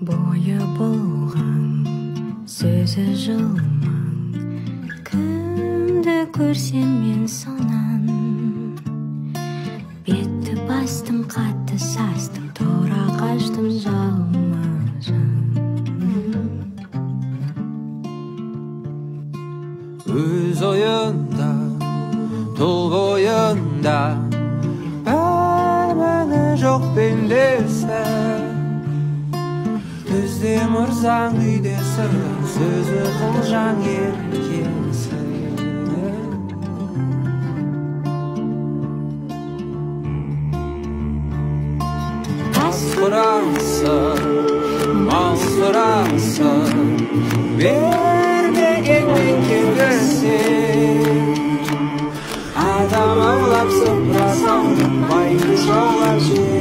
бойы болған сөзі жылмаң, кімді көрсем мен сонан бетті бастым, қатты састым, тұра қаштым жалма-жан. Өз ойында, тұл бойында мәні жоқ пендесі, түзде мырзаң үйде сыры, сөзі қылжаң еркесі. Тас құрансың, мал сұрансың, берме еңбекке кірсең, адам аулап сыпырасың, байды жаулап жер.